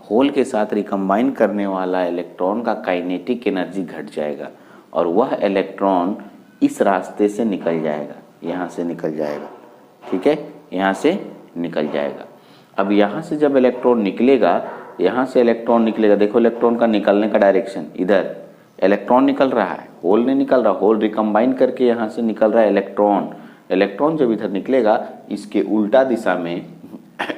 होल के साथ रिकम्बाइन करने वाला इलेक्ट्रॉन का काइनेटिक एनर्जी घट जाएगा और वह इलेक्ट्रॉन इस रास्ते से निकल जाएगा, यहाँ से निकल जाएगा, ठीक है, यहाँ से निकल जाएगा। अब यहाँ से जब इलेक्ट्रॉन निकलेगा, यहाँ से इलेक्ट्रॉन निकलेगा, देखो इलेक्ट्रॉन का निकलने का डायरेक्शन, इधर इलेक्ट्रॉन निकल रहा है, होल नहीं निकल रहा, होल रिकम्बाइन करके यहाँ से निकल रहा है इलेक्ट्रॉन। इलेक्ट्रॉन जब इधर निकलेगा, इसके उल्टा दिशा में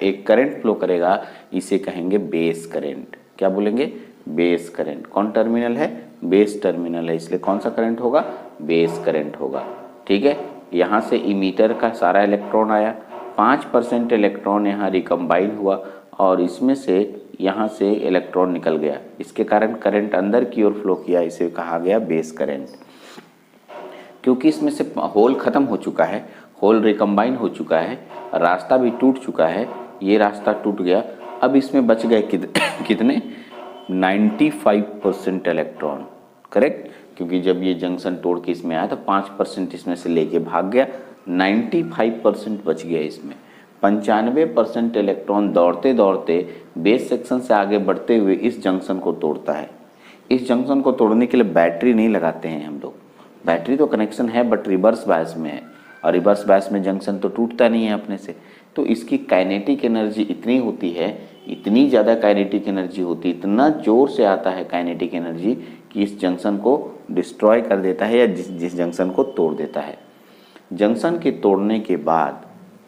एक करंट फ्लो करेगा, इसे कहेंगे बेस करंट। क्या बोलेंगे? Base current. कौन टर्मिनल है? बेस टर्मिनल है, इसलिए कौन सा करंट होगा? बेस करंट होगा, ठीक है। यहाँ से इमीटर का सारा इलेक्ट्रॉन आया, 5% इलेक्ट्रॉन यहाँ रिकम्बाइन हुआ और इसमें से यहाँ से इलेक्ट्रॉन निकल गया, इसके कारण करंट अंदर की ओर फ्लो किया, इसे कहा गया बेस करंट। क्योंकि इसमें से होल खत्म हो चुका है, होल रिकम्बाइन हो चुका है, रास्ता भी टूट चुका है, ये रास्ता टूट गया, अब इसमें बच गए कितने? 95% इलेक्ट्रॉन, करेक्ट। क्योंकि जब ये जंक्शन तोड़ के इसमें आया तो 5% इसमें से लेके भाग गया, 95% बच गया इसमें। 95% इलेक्ट्रॉन दौड़ते दौड़ते बेस सेक्शन से आगे बढ़ते हुए इस जंक्शन को तोड़ता है। इस जंक्शन को तोड़ने के लिए बैटरी नहीं लगाते हैं हम लोग, बैटरी तो कनेक्शन है बट रिवर्स बायस में है, और रिवर्स बायस में जंक्शन तो टूटता नहीं है अपने से। तो इसकी काइनेटिक एनर्जी इतनी होती है, इतनी ज़्यादा काइनेटिक एनर्जी होती है, इतना जोर से आता है काइनेटिक एनर्जी कि इस जंक्शन को डिस्ट्रॉय कर देता है या जिस जंक्शन को तोड़ देता है। जंक्शन के तोड़ने के बाद,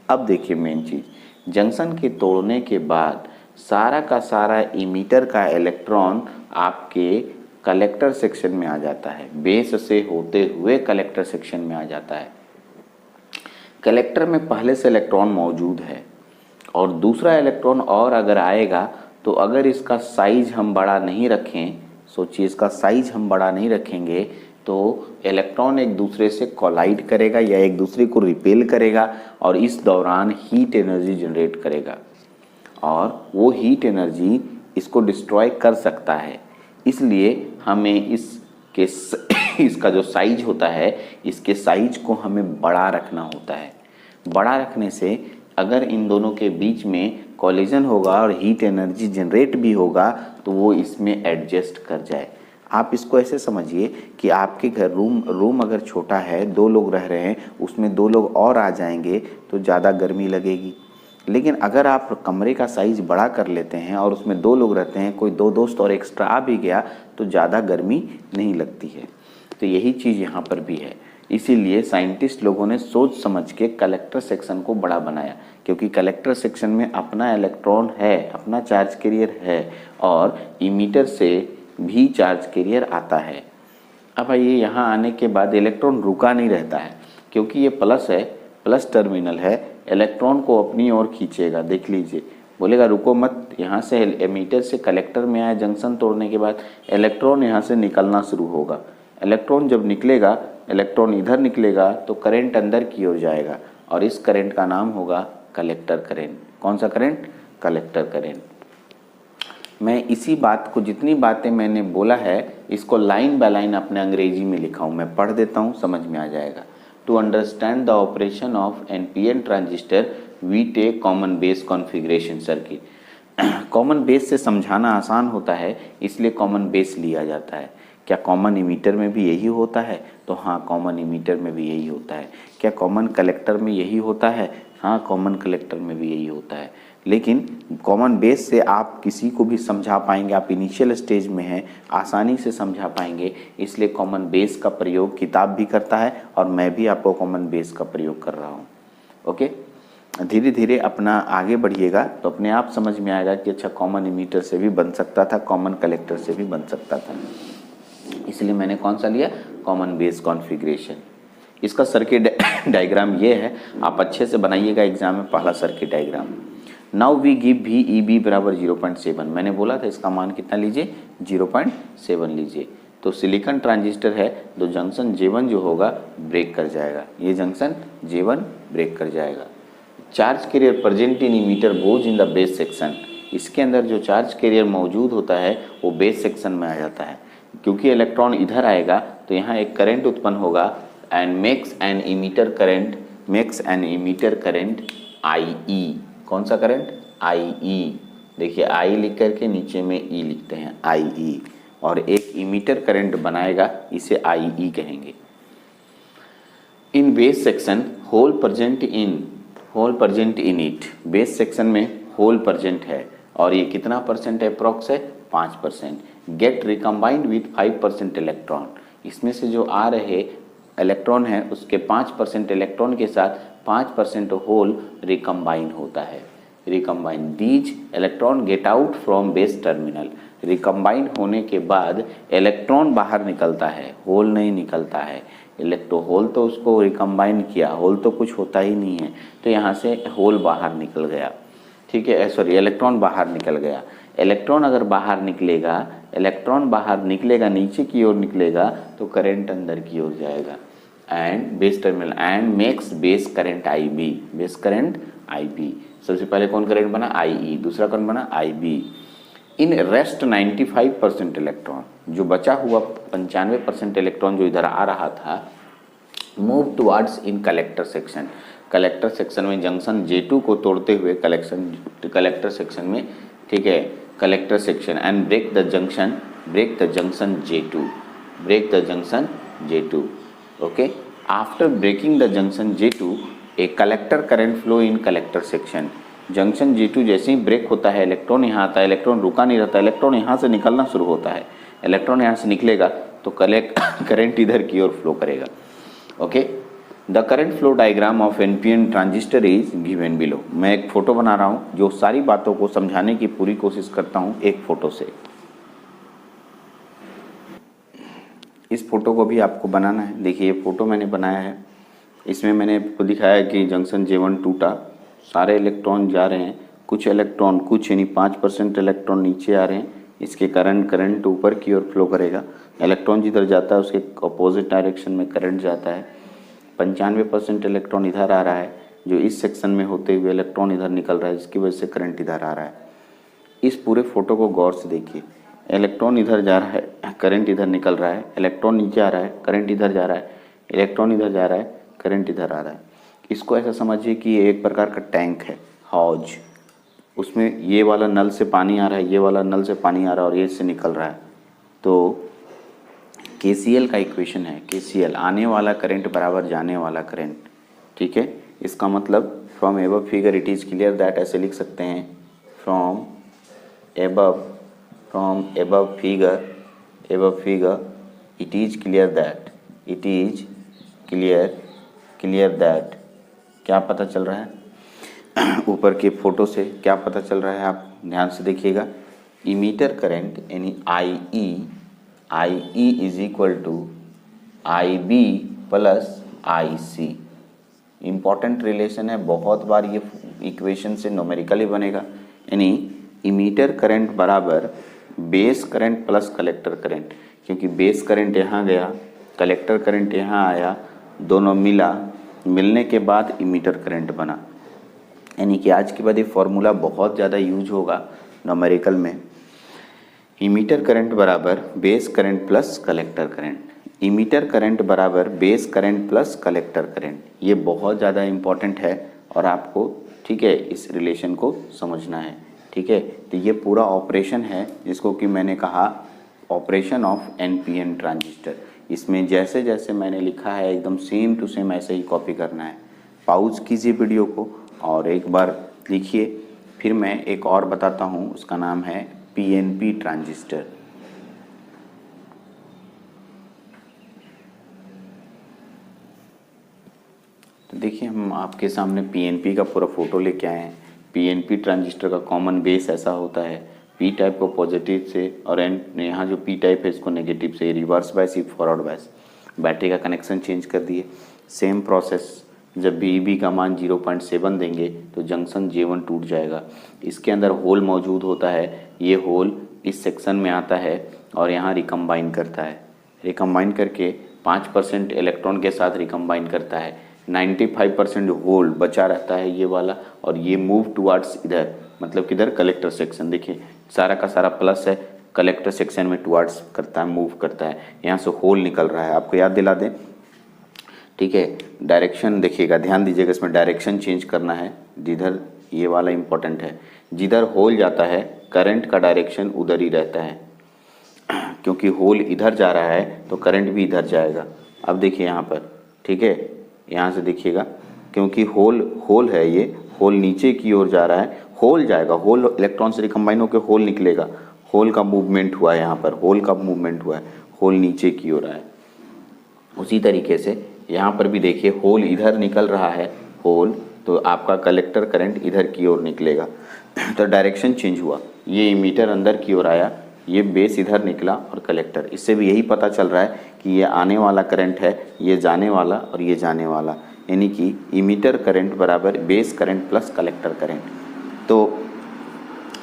अब देखिए मेन चीज़, जंक्शन के तोड़ने के बाद सारा का सारा इमीटर का इलेक्ट्रॉन आपके कलेक्टर सेक्शन में आ जाता है, बेस से होते हुए कलेक्टर सेक्शन में आ जाता है। कलेक्टर में पहले से इलेक्ट्रॉन मौजूद है और दूसरा इलेक्ट्रॉन और अगर आएगा तो अगर इसका साइज हम बड़ा नहीं रखें, सोचिए इसका साइज हम बड़ा नहीं रखेंगे तो इलेक्ट्रॉन एक दूसरे से कोलाइड करेगा या एक दूसरे को रिपेल करेगा और इस दौरान हीट एनर्जी जनरेट करेगा और वो हीट एनर्जी इसको डिस्ट्रॉय कर सकता है। इसलिए हमें इसका जो साइज होता है, इसके साइज को हमें बड़ा रखना होता है। बड़ा रखने से अगर इन दोनों के बीच में कॉलिजन होगा और हीट एनर्जी जनरेट भी होगा तो वो इसमें एडजस्ट कर जाए। आप इसको ऐसे समझिए कि आपके घर रूम अगर छोटा है, 2 लोग रह रहे हैं, उसमें 2 लोग और आ जाएंगे तो ज़्यादा गर्मी लगेगी। लेकिन अगर आप कमरे का साइज़ बड़ा कर लेते हैं और उसमें 2 लोग रहते हैं, कोई 2 दोस्त और एक्स्ट्रा आ भी गया तो ज़्यादा गर्मी नहीं लगती है। तो यही चीज़ यहाँ पर भी है। इसीलिए साइंटिस्ट लोगों ने सोच समझ के कलेक्टर सेक्शन को बड़ा बनाया, क्योंकि कलेक्टर सेक्शन में अपना इलेक्ट्रॉन है, अपना चार्ज कैरियर है और इमीटर से भी चार्ज कैरियर आता है। अब ये यहाँ आने के बाद इलेक्ट्रॉन रुका नहीं रहता है, क्योंकि ये प्लस है, प्लस टर्मिनल है, इलेक्ट्रॉन को अपनी ओर खींचेगा। देख लीजिए, बोलेगा रुको मत, यहाँ से एमीटर से कलेक्टर में आया, जंक्शन तोड़ने के बाद इलेक्ट्रॉन यहाँ से निकलना शुरू होगा। इलेक्ट्रॉन जब निकलेगा, इलेक्ट्रॉन इधर निकलेगा तो करंट अंदर की ओर जाएगा और इस करंट का नाम होगा कलेक्टर करंट। कौन सा करंट? Collector current. मैं इसी बात को, जितनी बातें मैंने बोला है, इसको लाइन बाय लाइन अपने अंग्रेजी में लिखा हूँ, मैं पढ़ देता हूँ, समझ में आ जाएगा। To understand the operation of NPN transistor we take common base configuration circuit. Common base से समझाना आसान होता है, इसलिए कॉमन बेस लिया जाता है। क्या कॉमन इमीटर में भी यही होता है? तो हाँ, कॉमन इमीटर में भी यही होता है। क्या कॉमन कलेक्टर में यही होता है? हाँ, कॉमन कलेक्टर में भी यही होता है। लेकिन कॉमन बेस से आप किसी को भी समझा पाएंगे, आप इनिशियल स्टेज में हैं, आसानी से समझा पाएंगे, इसलिए कॉमन बेस का प्रयोग किताब भी करता है और मैं भी आपको कॉमन बेस का प्रयोग कर रहा हूँ। ओके, धीरे धीरे अपना आगे बढ़िएगा तो अपने आप समझ में आएगा कि अच्छा, कॉमन इमीटर से भी बन सकता था, कॉमन कलेक्टर से भी बन सकता था। इसलिए मैंने कौन सा लिया? Common base configuration. इसका सर्किट डायग्राम ये है, आप अच्छे से बनाइएगा एग्जाम में, पहला circuit diagram. Now we give V E B बराबर 0.7। मैंने बोला था इसका मान कितना लीजिए? 0.7 लीजिए। तो सिलिकॉन ट्रांजिस्टर है, तो जंक्शन J1 जो होगा ब्रेक कर जाएगा, ये जंक्शन J1 ब्रेक कर जाएगा। Charge carrier present in emitter goes in the base section. इसके अंदर जो चार्ज कैरियर मौजूद होता है वो बेस सेक्शन में आ जाता है। क्योंकि इलेक्ट्रॉन इधर आएगा तो यहाँ एक करंट उत्पन्न होगा and makes an emitter current IE। कौन सा करंट? IE। देखिए I लिख करके नीचे में E लिखते हैं, IE, और एक इमीटर करंट बनाएगा, इसे IE कहेंगे। In base section hole present in it. Base section में होल प्रेजेंट है और ये कितना परसेंट अप्रॉक्स है, 5%। Get recombined with 5% electron. इसमें से जो आ रहे इलेक्ट्रॉन है उसके 5% इलेक्ट्रॉन के साथ 5% होल रिकम्बाइन होता है। Recombine these electron get out from base terminal. Recombine होने के बाद इलेक्ट्रॉन बाहर निकलता है, होल नहीं निकलता है। होल तो उसको रिकम्बाइन किया, होल तो कुछ होता ही नहीं है, तो यहाँ से होल बाहर निकल गया, ठीक है, सॉरी इलेक्ट्रॉन बाहर निकल गया। इलेक्ट्रॉन अगर बाहर निकलेगा, इलेक्ट्रॉन बाहर निकलेगा, नीचे की ओर निकलेगा तो करंट अंदर की ओर जाएगा and base terminal and makes base current IB। Base current IB। सबसे पहले कौन करंट बना, IE, दूसरा कौन बना, IB। इन रेस्ट 95% इलेक्ट्रॉन, जो बचा हुआ 95% इलेक्ट्रॉन जो इधर आ रहा था, move towards in collector section. Collector section में जंक्शन J2 को तोड़ते हुए कलेक्टर सेक्शन में, ठीक है, collector section and break the junction J2। Okay, after breaking the junction J2 a collector current flow in collector section. Junction J2 जैसे ही break होता है, इलेक्ट्रॉन यहाँ आता है, इलेक्ट्रॉन रुका नहीं रहता, इलेक्ट्रॉन यहाँ से निकलना शुरू होता है। इलेक्ट्रॉन यहाँ से निकलेगा तो करंट इधर की ओर फ्लो करेगा। Okay, the current flow diagram of NPN transistor is given below. मैं एक फोटो बना रहा हूँ जो सारी बातों को समझाने की पूरी कोशिश करता हूँ एक फोटो से। इस फोटो को भी आपको बनाना है। देखिए ये फोटो मैंने बनाया है, इसमें मैंने आपको दिखाया कि जंक्शन J1 टूटा, सारे इलेक्ट्रॉन जा रहे हैं, कुछ इलेक्ट्रॉन, कुछ यानी 5% इलेक्ट्रॉन नीचे आ रहे हैं, इसके करंट ऊपर की ओर फ्लो करेगा। इलेक्ट्रॉन जिधर जाता है उसके अपोजिट डायरेक्शन में करंट जाता है। 95% इलेक्ट्रॉन इधर आ रहा है, जो इस सेक्शन में होते हुए इलेक्ट्रॉन इधर निकल रहा है, जिसकी वजह से करंट इधर आ रहा है। इस पूरे फोटो को गौर से देखिए, इलेक्ट्रॉन इधर जा रहा है, करंट इधर निकल रहा है, इलेक्ट्रॉन नीचे आ रहा है, करंट इधर जा रहा है, इलेक्ट्रॉन इधर जा रहा है, करंट इधर आ रहा है। इसको ऐसा समझिए कि ये एक प्रकार का टैंक है, हौज। उसमें ये वाला नल से पानी आ रहा है, ये वाला नल से पानी आ रहा है और ये से निकल रहा है। तो KCL का इक्वेशन है, KCL आने वाला करंट बराबर जाने वाला करंट, ठीक है। इसका मतलब from above figure it is clear that, ऐसे लिख सकते हैं, from above figure it is clear that, क्या पता चल रहा है ऊपर के फोटो से, क्या पता चल रहा है, आप ध्यान से देखिएगा। इमीटर करंट यानी IE is equal to IB plus IC। Important relation है, बहुत बार ये इक्वेशन से न्यूमेरिकली बनेगा। यानी इमीटर करंट बराबर base current plus collector current, क्योंकि बेस करंट यहाँ गया, कलेक्टर करंट यहाँ आया, दोनों मिलने के बाद इमीटर करंट बना। यानी कि आज के बाद ये फॉर्मूला बहुत ज़्यादा यूज होगा न्यूमेरिकल में। इमीटर करंट बराबर base current plus collector current, emitter current बराबर base current plus collector current, ये बहुत ज़्यादा इम्पॉर्टेंट है और आपको, ठीक है, इस रिलेशन को समझना है, ठीक है। तो ये पूरा ऑपरेशन है जिसको कि मैंने कहा ऑपरेशन ऑफ NPN ट्रांजिस्टर। इसमें जैसे जैसे मैंने लिखा है एकदम सेम टू सेम ऐसे ही कॉपी करना है। पॉज कीजिए वीडियो को और एक बार लिखिए, फिर मैं एक और बताता हूँ, उसका नाम है PNP ट्रांजिस्टर। तो देखिए हम आपके सामने PNP का पूरा फोटो लेके आए हैं। PNP ट्रांजिस्टर का कॉमन बेस ऐसा होता है, P टाइप को पॉजिटिव से और यहाँ जो P टाइप है इसको नेगेटिव से, reverse bias, forward bias. Battery का कनेक्शन चेंज कर दिए, सेम प्रोसेस। जब भी EB का मान 0.7 देंगे तो जंक्शन J1 टूट जाएगा। इसके अंदर होल मौजूद होता है, ये होल इस सेक्शन में आता है और यहाँ रिकम्बाइन करता है, रिकम्बाइन करके 5% इलेक्ट्रॉन के साथ रिकम्बाइन करता है। 95% होल बचा रहता है ये वाला, और ये मूव टुवर्ड्स इधर, मतलब किधर, कलेक्टर सेक्शन। देखिए सारा का सारा प्लस है, कलेक्टर सेक्शन में टुवर्ड्स करता है, मूव करता है। यहाँ से होल निकल रहा है, आपको याद दिला दें, ठीक है। डायरेक्शन देखिएगा, ध्यान दीजिएगा, इसमें डायरेक्शन चेंज करना है। जिधर ये वाला इम्पोर्टेंट है, जिधर होल जाता है करंट का डायरेक्शन उधर ही रहता है, क्योंकि होल इधर जा रहा है तो करंट भी इधर जाएगा। अब देखिए यहाँ पर, ठीक है, यहाँ से देखिएगा, क्योंकि होल है, ये होल नीचे की ओर जा रहा है, होल जाएगा, होल इलेक्ट्रॉन से रिकम्बाइन होकर होल निकलेगा, होल का मूवमेंट हुआ है, यहाँ पर होल का मूवमेंट हुआ है, होल नीचे की ओर है। उसी तरीके से यहाँ पर भी देखिए होल इधर निकल रहा है, होल, तो आपका कलेक्टर करंट इधर की ओर निकलेगा। तो डायरेक्शन चेंज हुआ, ये इमीटर अंदर की ओर आया, ये बेस इधर निकला और कलेक्टर। इससे भी यही पता चल रहा है कि ये आने वाला करंट है, ये जाने वाला और ये जाने वाला, यानी कि इमीटर करंट बराबर base current plus collector current. तो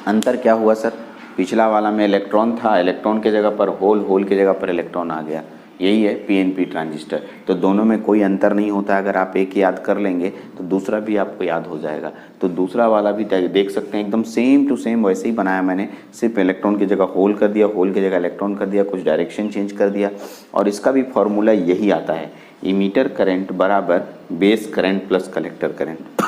अंतर क्या हुआ सर, पिछला वाला में इलेक्ट्रॉन था, इलेक्ट्रॉन के जगह पर होल, होल की जगह पर इलेक्ट्रॉन आ गया, यही है पीएनपी ट्रांजिस्टर। तो दोनों में कोई अंतर नहीं होता, अगर आप एक याद कर लेंगे तो दूसरा भी आपको याद हो जाएगा। तो दूसरा वाला भी देख सकते हैं, एकदम सेम टू सेम वैसे ही बनाया मैंने, सिर्फ इलेक्ट्रॉन की जगह होल कर दिया, होल की जगह इलेक्ट्रॉन कर दिया, कुछ डायरेक्शन चेंज कर दिया, और इसका भी फॉर्मूला यही आता है, इमीटर करंट बराबर base current plus collector current.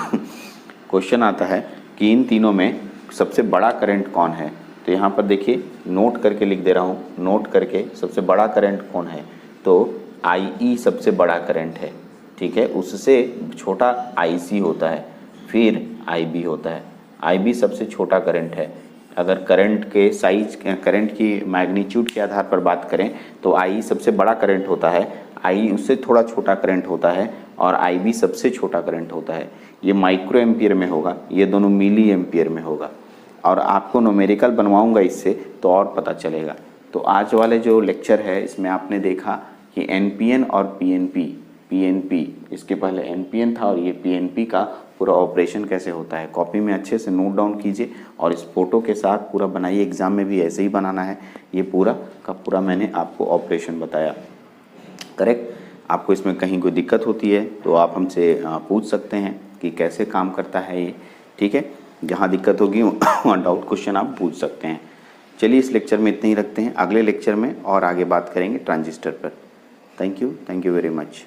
Question आता है कि इन तीनों में सबसे बड़ा करंट कौन है, तो यहाँ पर देखिए नोट करके लिख दे रहा हूँ, नोट करके सबसे बड़ा करंट कौन है, तो IE सबसे बड़ा करंट है, ठीक है, उससे छोटा IC होता है, फिर IB होता है, IB सबसे छोटा करंट है। अगर करंट के साइज, करंट की मैग्नीट्यूड के आधार पर बात करें तो IE सबसे बड़ा करंट होता है, IE उससे थोड़ा छोटा करंट होता है, और IB सबसे छोटा करंट होता है। ये माइक्रो एम्पियर में होगा, ये दोनों मिली एम्पियर में होगा, और आपको न्यूमेरिकल बनवाऊंगा इससे तो और पता चलेगा। तो आज वाले जो लेक्चर है इसमें आपने देखा कि NPN और PNP, इसके पहले NPN था और ये PNP का पूरा ऑपरेशन कैसे होता है। कॉपी में अच्छे से नोट डाउन कीजिए और इस फोटो के साथ पूरा बनाइए, एग्ज़ाम में भी ऐसे ही बनाना है। ये पूरा का पूरा मैंने आपको ऑपरेशन बताया, करेक्ट। आपको इसमें कहीं कोई दिक्कत होती है तो आप हमसे पूछ सकते हैं कि कैसे काम करता है ये, ठीक है। जहाँ दिक्कत होगी वहाँ डाउट क्वेश्चन आप पूछ सकते हैं। चलिए इस लेक्चर में इतने ही रखते हैं, अगले लेक्चर में और आगे बात करेंगे ट्रांजिस्टर पर। Thank you very much.